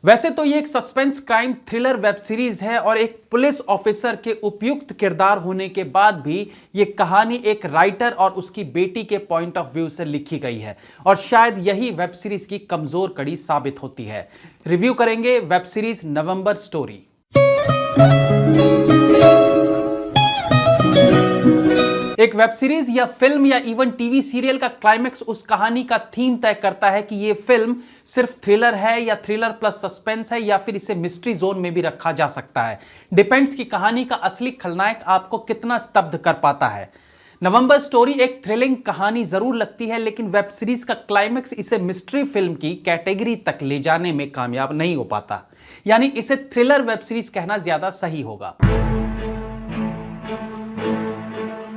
वैसे तो ये एक suspense crime thriller web series है और एक पुलिस ऑफिसर के उपयुक्त किरदार होने के बाद भी ये कहानी एक राइटर और उसकी बेटी के पॉइंट ऑफ व्यू से लिखी गई है और शायद यही वेब सीरीज की कमजोर कड़ी साबित होती है। रिव्यू करेंगे वेब सीरीज नवंबर स्टोरी। एक वेब सीरीज या फिल्म या इवन टीवी सीरियल का क्लाइमेक्स उस कहानी का थीम तय करता है कि ये फिल्म सिर्फ थ्रिलर है या थ्रिलर प्लस सस्पेंस है या फिर इसे मिस्ट्री जोन में भी रखा जा सकता है। डिपेंड्स कि कहानी का असली खलनायक आपको कितना स्तब्ध कर पाता है। नवंबर स्टोरी एक थ्रिलिंग कहानी जरूर लगती है, लेकिन वेब सीरीज का क्लाइमेक्स इसे मिस्ट्री फिल्म की कैटेगरी तक ले जाने में कामयाब नहीं हो पाता, यानी इसे थ्रिलर वेब सीरीज कहना ज्यादा सही होगा।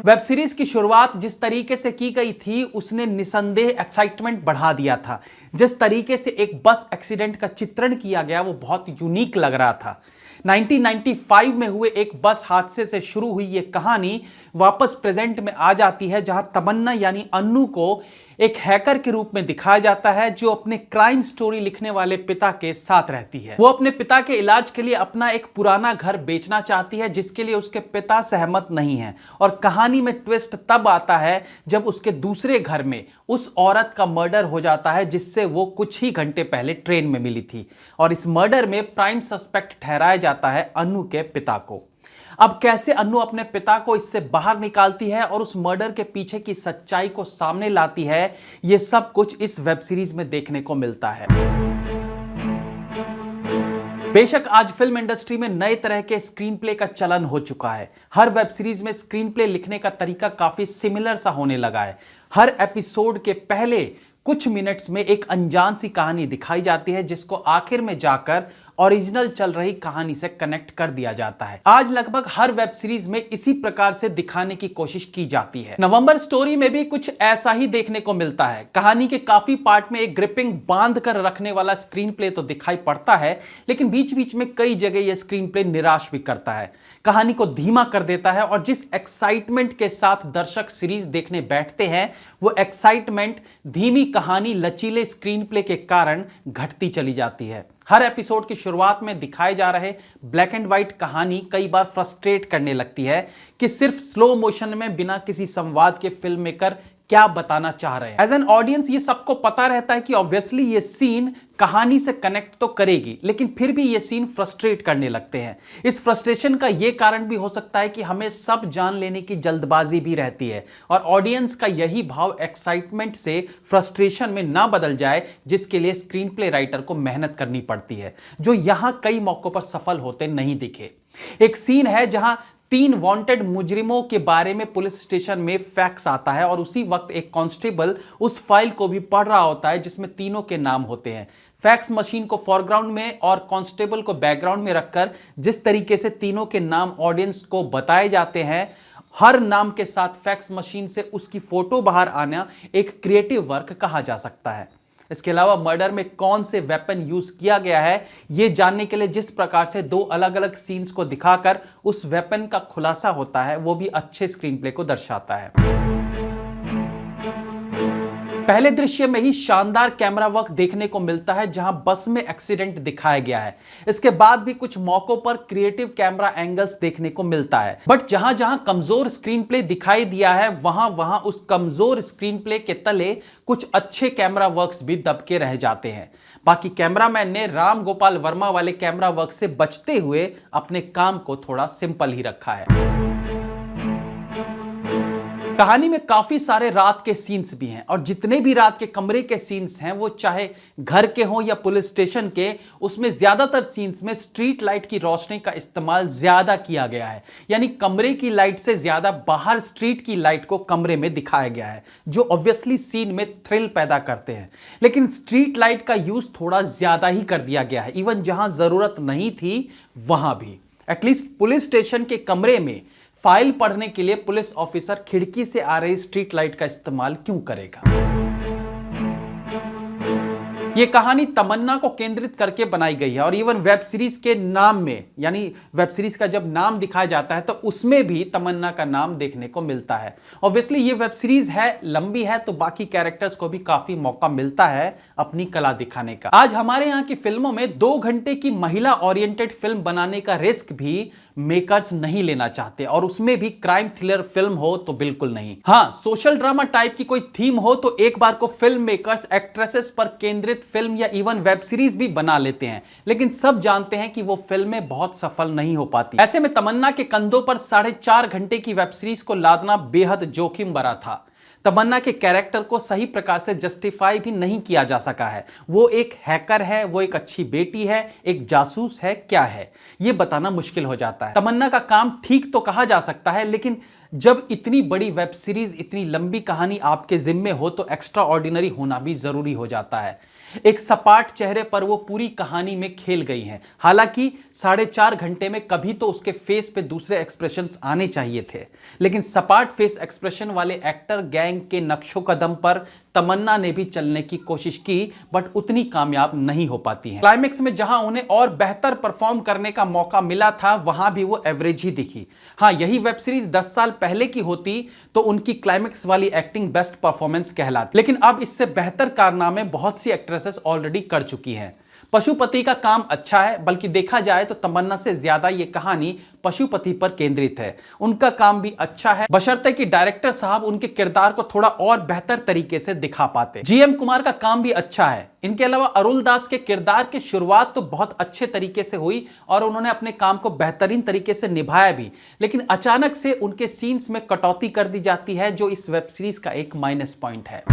वेब सीरीज की शुरुआत जिस तरीके से की गई थी उसने निसंदेह एक्साइटमेंट बढ़ा दिया था। जिस तरीके से एक बस एक्सीडेंट का चित्रण किया गया वो बहुत यूनिक लग रहा था। 1995 में हुए एक बस हादसे से शुरू हुई ये कहानी वापस प्रेजेंट में आ जाती है, जहां तमन्ना यानी अन्नू को एक हैकर के रूप में दिखाया जाता है जो अपने क्राइम स्टोरी लिखने वाले पिता के साथ रहती है। वो अपने पिता के इलाज के लिए अपना एक पुराना घर बेचना चाहती है, जिसके लिए उसके पिता सहमत नहीं है। और कहानी में ट्विस्ट तब आता है जब उसके दूसरे घर में उस औरत का मर्डर हो जाता है जिससे वो कुछ ही घंटे पहले ट्रेन में मिली थी, और इस मर्डर में प्राइम सस्पेक्ट ठहराया जाता है अन्नू के पिता को। अब कैसे अन्नू अपने पिता को इससे बाहर निकालती है और उस मर्डर के पीछे की सच्चाई को सामने लाती है, यह सब कुछ इस वेब सीरीज में देखने को मिलता है। बेशक आज फिल्म इंडस्ट्री में नए तरह के स्क्रीन प्ले का चलन हो चुका है। हर वेब सीरीज में स्क्रीन प्ले लिखने का तरीका काफी सिमिलर सा होने लगा है। हर एपिसोड के पहले कुछ मिनट्स में एक अनजान सी कहानी दिखाई जाती है जिसको आखिर में जाकर ओरिजिनल चल रही कहानी से कनेक्ट कर दिया जाता है। आज लगभग हर वेब सीरीज में इसी प्रकार से दिखाने की कोशिश की जाती है। नवंबर स्टोरी में भी कुछ ऐसा ही देखने को मिलता है। कहानी के काफी पार्ट में एक ग्रिपिंग बांध कर रखने वाला स्क्रीन प्ले तो दिखाई पड़ता है, लेकिन बीच बीच में कई जगह यह स्क्रीन प्ले निराश भी करता है, कहानी को धीमा कर देता है और जिस एक्साइटमेंट के साथ दर्शक सीरीज देखने बैठते हैं वो एक्साइटमेंट धीमी कहानी लचीले स्क्रीन प्ले के कारण घटती चली जाती है। हर एपिसोड की शुरुआत में दिखाए जा रहे ब्लैक एंड व्हाइट कहानी कई बार फ्रस्ट्रेट करने लगती है कि सिर्फ स्लो मोशन में बिना किसी संवाद के फिल्म मेकर क्या बताना चाह रहे हैं। एज एन ऑडियंस ये सबको पता रहता है कि ऑब्वियसली ये सीन कहानी से कनेक्ट तो करेगी, लेकिन फिर भी ये सीन फ्रस्ट्रेट करने लगते हैं। इस फ्रस्ट्रेशन का ये कारण भी हो सकता है कि हमें सब जान लेने की जल्दबाजी भी रहती है और ऑडियंस का यही भाव एक्साइटमेंट से फ्रस्ट्रेशन में ना बदल जाए, जिसके लिए स्क्रीन प्ले राइटर को मेहनत करनी पड़ती है, जो यहां कई मौकों पर सफल होते नहीं दिखे। एक सीन है जहां 3 वांटेड मुजरिमों के बारे में पुलिस स्टेशन में फैक्स आता है और उसी वक्त एक कांस्टेबल उस फाइल को भी पढ़ रहा होता है जिसमें तीनों के नाम होते हैं। फैक्स मशीन को फोरग्राउंड में और कांस्टेबल को बैकग्राउंड में रखकर जिस तरीके से तीनों के नाम ऑडियंस को बताए जाते हैं, हर नाम के साथ फैक्स मशीन से उसकी फोटो बाहर आना एक क्रिएटिव वर्क कहा जा सकता है। इसके अलावा मर्डर में कौन से वेपन यूज किया गया है यह जानने के लिए जिस प्रकार से 2 अलग अलग सीन्स को दिखाकर उस वेपन का खुलासा होता है, वो भी अच्छे स्क्रीन प्ले को दर्शाता है। पहले दृश्य में ही शानदार कैमरा वर्क देखने को मिलता है जहां बस में एक्सीडेंट दिखाया गया है। इसके बाद भी कुछ मौकों पर क्रिएटिव कैमरा एंगल्स देखने को मिलता है, बट जहां जहां कमजोर स्क्रीन प्ले दिखाई दिया है वहां वहां उस कमजोर स्क्रीन प्ले के तले कुछ अच्छे कैमरा वर्क्स भी दबके रह जाते हैं। बाकी कैमरामैन ने राम गोपाल वर्मा वाले कैमरा वर्क से बचते हुए अपने काम को थोड़ा सिंपल ही रखा है। कहानी में काफी सारे रात के सीन्स भी हैं और जितने भी रात के कमरे के सीन्स हैं, वो चाहे घर के हों या पुलिस स्टेशन के, उसमें ज्यादातर सीन्स में स्ट्रीट लाइट की रोशनी का इस्तेमाल ज्यादा किया गया है, यानी कमरे की लाइट से ज्यादा बाहर स्ट्रीट की लाइट को कमरे में दिखाया गया है, जो ऑब्वियसली सीन में थ्रिल पैदा करते हैं। लेकिन स्ट्रीट लाइट का यूज थोड़ा ज्यादा ही कर दिया गया है, इवन जहां जरूरत नहीं थी वहां भी। एटलीस्ट पुलिस स्टेशन के कमरे में फाइल पढ़ने के लिए पुलिस ऑफिसर खिड़की से आ रही स्ट्रीट लाइट का इस्तेमाल क्यों करेगा? ये कहानी तमन्ना को केंद्रित करके बनाई गई है और इवन वेब सीरीज के नाम में, यानी वेब सीरीज का जब नाम दिखाया जाता है तो उसमें भी तमन्ना का नाम देखने को मिलता है। ऑब्वियसली ये वेब सीरीज है, लंबी है, तो बाकी कैरेक्टर्स को भी काफी मौका मिलता है अपनी कला दिखाने का। आज हमारे यहाँ की फिल्मों में 2 घंटे की महिला ओरिएंटेड फिल्म बनाने का रिस्क भी मेकर्स नहीं लेना चाहते, और उसमें भी क्राइम थ्रिलर फिल्म हो तो बिल्कुल नहीं। हाँ, सोशल ड्रामा टाइप की कोई थीम हो तो एक बार को फिल्म मेकर्स एक्ट्रेसेस पर केंद्रित फिल्म या इवन वेब सीरीज भी बना लेते हैं, लेकिन सब जानते हैं कि वो फिल्में बहुत सफल नहीं हो पाती। ऐसे में तमन्ना के कंधों पर 4.5 घंटे की वेब सीरीज को लादना बेहद जोखिम भरा था। तमन्ना के कैरेक्टर को सही प्रकार से जस्टिफाई भी नहीं किया जा सका है। वो एक हैकर है, वो एक अच्छी बेटी है, एक जासूस है, क्या है ये बताना मुश्किल हो जाता है। तमन्ना का काम ठीक तो कहा जा सकता है, लेकिन जब इतनी बड़ी वेब सीरीज, इतनी लंबी कहानी आपके जिम्मे हो तो एक्स्ट्रा ऑर्डिनरी होना भी जरूरी हो जाता है। एक सपाट चेहरे पर वो पूरी कहानी में खेल गई हैं। हालांकि 4.5 घंटे में कभी तो उसके फेस पे दूसरे एक्सप्रेशंस आने चाहिए थे, लेकिन सपाट फेस एक्सप्रेशन वाले एक्टर गैंग के नक्शों कदम पर तमन्ना ने भी चलने की कोशिश की, बट उतनी कामयाब नहीं हो पाती है। क्लाइमेक्स में जहां उन्हें और बेहतर परफॉर्म करने का मौका मिला था, वहां भी वो एवरेज ही दिखी। हाँ, यही वेब सीरीज 10 साल पहले की होती तो उनकी क्लाइमेक्स वाली एक्टिंग बेस्ट परफॉर्मेंस कहलाती, लेकिन अब इससे बेहतर कारनामे बहुत सी एक्ट्रेसेस ऑलरेडी कर चुकी हैं। पशुपति का काम अच्छा है, बल्कि देखा जाए तो तमन्ना से ज्यादा ये कहानी पशुपति पर केंद्रित है। उनका काम भी अच्छा है, बशर्ते कि डायरेक्टर साहब उनके किरदार को थोड़ा और बेहतर तरीके से दिखा पाते। जीएम कुमार का काम भी अच्छा है। इनके अलावा अरुल दास के किरदार की शुरुआत तो बहुत अच्छे तरीके से हुई और उन्होंने अपने काम को बेहतरीन तरीके से निभाया भी, लेकिन अचानक से उनके सीन्स में कटौती कर दी जाती है, जो इस वेब सीरीज का एक माइनस पॉइंट है।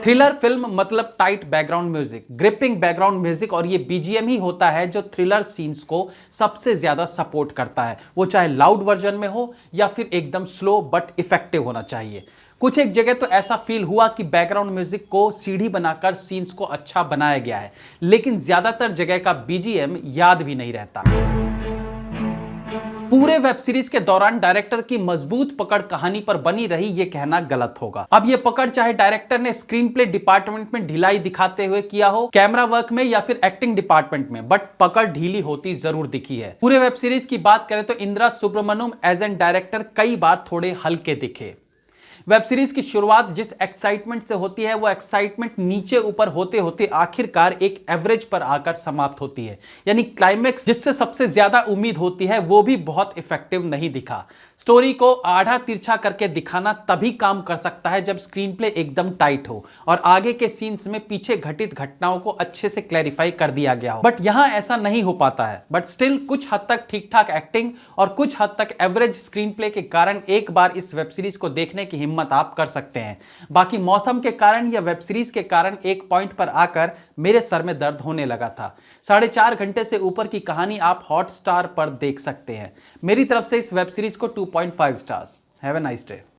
थ्रिलर फिल्म मतलब tight background music, gripping background music, और ये बीजीएम ही होता है जो थ्रिलर सीन्स को सबसे ज्यादा सपोर्ट करता है। वो चाहे लाउड वर्जन में हो या फिर एकदम स्लो बट इफेक्टिव होना चाहिए। कुछ एक जगह तो ऐसा फील हुआ कि बैकग्राउंड म्यूजिक को सीढ़ी बनाकर सीन्स को अच्छा बनाया गया है, लेकिन ज्यादातर जगह का बीजीएम याद भी नहीं रहता। पूरे वेब सीरीज के दौरान डायरेक्टर की मजबूत पकड़ कहानी पर बनी रही, ये कहना गलत होगा। अब ये पकड़ चाहे डायरेक्टर ने स्क्रीन प्ले डिपार्टमेंट में ढिलाई दिखाते हुए किया हो, कैमरा वर्क में, या फिर एक्टिंग डिपार्टमेंट में, बट पकड़ ढीली होती जरूर दिखी है। पूरे वेब सीरीज की बात करें तो Indira Subramaniam as an director कई बार थोड़े हल्के दिखे। वेब सीरीज की शुरुआत जिस एक्साइटमेंट से होती है, वो एक्साइटमेंट नीचे ऊपर होते होते आखिरकार एक एवरेज पर आकर समाप्त होती है। यानी क्लाइमेक्स जिससे सबसे ज्यादा उम्मीद होती है वो भी बहुत इफेक्टिव नहीं दिखा। स्टोरी को आधा तिरछा करके दिखाना तभी काम कर सकता है जब स्क्रीन प्ले एकदम टाइट हो और आगे के सीन्स में पीछे घटित घटनाओं को अच्छे से क्लैरिफाई कर दिया गया हो, बट यहां ऐसा नहीं हो पाता है। बट स्टिल कुछ हद तक ठीक ठाक एक्टिंग और कुछ हद तक एवरेज स्क्रीन प्ले के कारण एक बार इस वेब सीरीज को देखने की हिम्मत आप कर सकते हैं। बाकी मौसम के कारण या वेब सीरीज के कारण एक पॉइंट पर आकर मेरे सर में दर्द होने लगा था। 4.5 घंटे से ऊपर की कहानी आप हॉटस्टार पर देख सकते हैं। मेरी तरफ से इस वेब सीरीज को 2.5 stars. Have a nice day.